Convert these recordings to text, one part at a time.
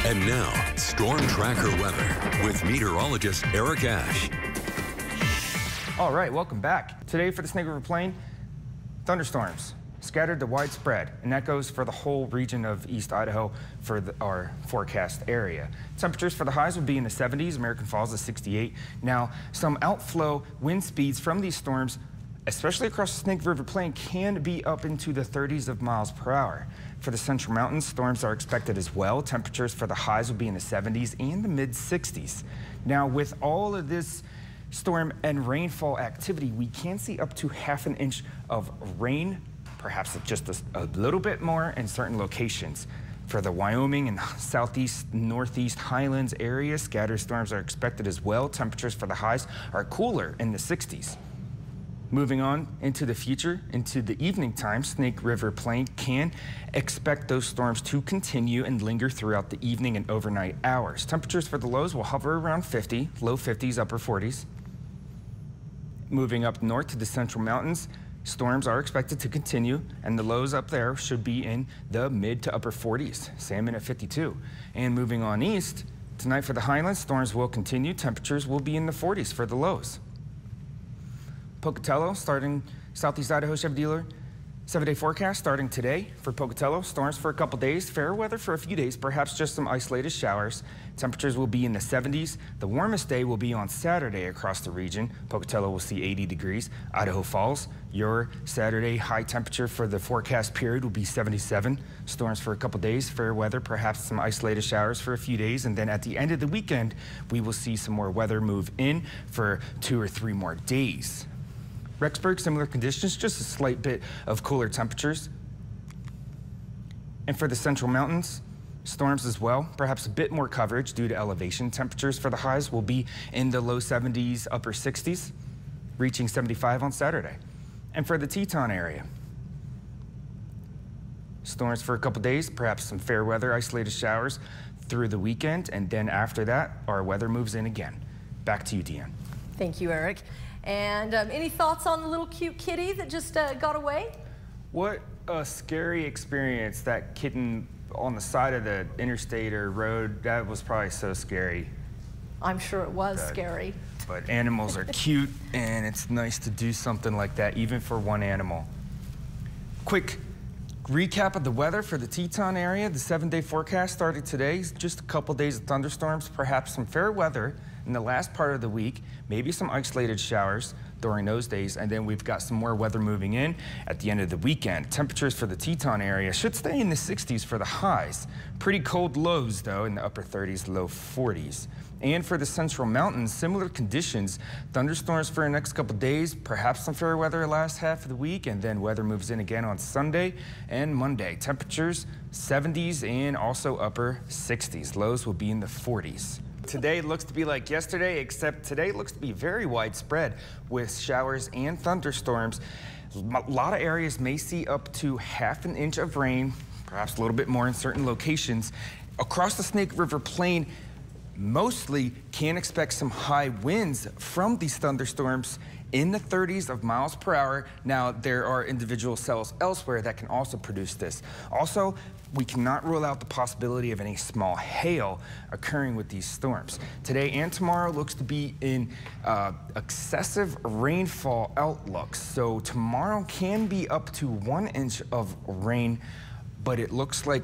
And now, Storm Tracker weather with meteorologist Eric Ash. All right, welcome back. Today for the Snake River Plain, thunderstorms scattered to widespread, and that goes for the whole region of East Idaho for our forecast area. Temperatures for the highs will be in the 70s, American Falls is 68. Now, some outflow wind speeds from these storms, especially across the Snake River Plain, can be up into the 30s of miles per hour. For the Central Mountains, storms are expected as well. Temperatures for the highs will be in the 70s and the mid-60s. Now, with all of this storm and rainfall activity, we can see up to ½ an inch of rain, perhaps just a little bit more in certain locations. For the Wyoming and southeast, northeast Highlands area, scattered storms are expected as well. Temperatures for the highs are cooler in the 60s. Moving on into the future, into the evening time, Snake River Plain can expect those storms to continue and linger throughout the evening and overnight hours. Temperatures for the lows will hover around 50, low 50s, upper 40s. Moving up north to the Central Mountains, storms are expected to continue, and the lows up there should be in the mid to upper 40s, Salmon at 52. And moving on east, tonight for the Highlands, storms will continue. Temperatures will be in the 40s for the lows. Pocatello, starting Southeast Idaho Chevy dealer, 7-day forecast starting today for Pocatello. Storms for a couple days, fair weather for a few days, perhaps just some isolated showers. Temperatures will be in the 70s. The warmest day will be on Saturday across the region. Pocatello will see 80 degrees. Idaho Falls, your Saturday high temperature for the forecast period will be 77. Storms for a couple days, fair weather, perhaps some isolated showers for a few days. And then at the end of the weekend, we will see some more weather move in for 2 or 3 more days. Rexburg, similar conditions, just a slight bit of cooler temperatures. And for the Central Mountains, storms as well, perhaps a bit more coverage due to elevation. Temperatures for the highs will be in the low 70s, upper 60s, reaching 75 on Saturday. And for the Teton area, storms for a couple days, perhaps some fair weather, isolated showers through the weekend, and then after that, our weather moves in again. Back to you, Deanne. Thank you, Eric. And any thoughts on the little cute kitty that just got away? What a scary experience, that kitten on the side of the interstate or road. That was probably so scary. I'm sure it was scary. But animals are cute, and it's nice to do something like that, even for one animal. Quick recap of the weather for the Teton area. The 7-day forecast started today. Just a couple days of thunderstorms, perhaps some fair weather in the last part of the week, maybe some isolated showers during those days, and then we've got some more weather moving in at the end of the weekend. Temperatures for the Teton area should stay in the 60s for the highs. Pretty cold lows, though, in the upper 30s, low 40s. And for the Central Mountains, similar conditions. Thunderstorms for the next couple days, perhaps some fair weather the last half of the week, and then weather moves in again on Sunday and Monday. Temperatures 70s and also upper 60s. Lows will be in the 40s. Today looks to be like yesterday, except today looks to be very widespread with showers and thunderstorms. A lot of areas may see up to ½ an inch of rain, perhaps a little bit more in certain locations. Across the Snake River Plain, mostly can expect some high winds from these thunderstorms in the 30s of miles per hour. Now, there are individual cells elsewhere that can also produce this. Also, we cannot rule out the possibility of any small hail occurring with these storms. Today and tomorrow looks to be in excessive rainfall outlooks. So tomorrow can be up to 1 inch of rain, but it looks like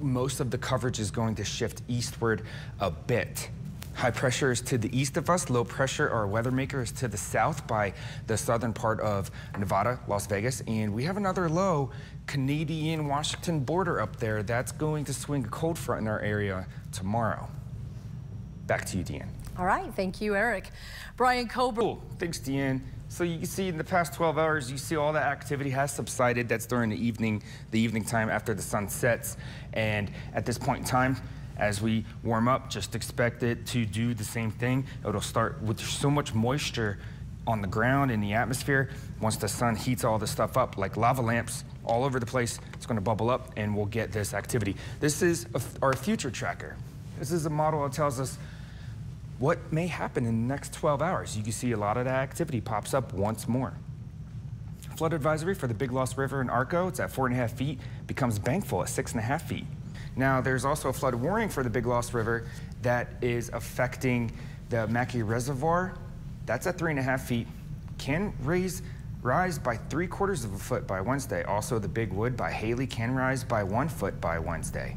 most of the coverage is going to shift eastward a bit. High pressure is to the east of us. Low pressure, our weather maker, is to the south by the southern part of Nevada, Las Vegas. And we have another low, Canadian-Washington border up there. That's going to swing a cold front in our area tomorrow. Back to you, Deanne. All right, thank you, Eric. Brian Coburn. Cool, thanks, Deanne. So you can see in the past 12 hours, you see all that activity has subsided. That's during the evening time after the sun sets. And at this point in time, as we warm up, just expect it to do the same thing. It'll start with so much moisture on the ground in the atmosphere. Once the sun heats all this stuff up, like lava lamps all over the place, it's going to bubble up and we'll get this activity. This is our future tracker. This is a model that tells us what may happen in the next 12 hours. You can see a lot of that activity pops up once more. Flood advisory for the Big Lost River in Arco, it's at 4.5 feet, becomes bankful at 6.5 feet. Now, there's also a flood warning for the Big Lost River that is affecting the Mackey Reservoir. That's at 3.5 feet. Can rise by 3/4 of a foot by Wednesday. Also, the Big Wood by Haley can rise by 1 foot by Wednesday.